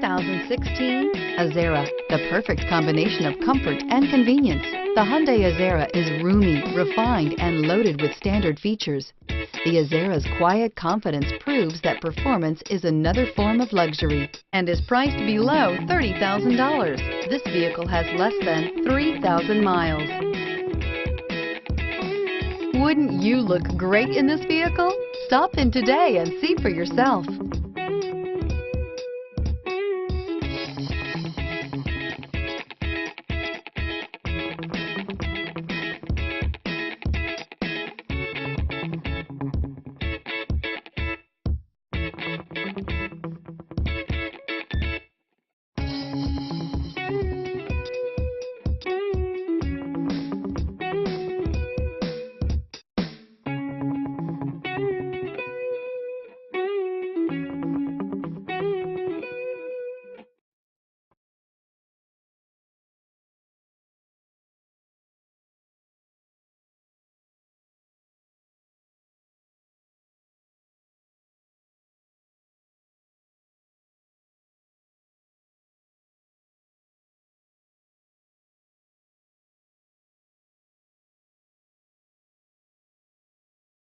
2016 Azera, the perfect combination of comfort and convenience. The Hyundai Azera is roomy, refined, and loaded with standard features. The Azera's quiet confidence proves that performance is another form of luxury and is priced below $30,000. This vehicle has less than 3,000 miles. Wouldn't you look great in this vehicle? Stop in today and see for yourself.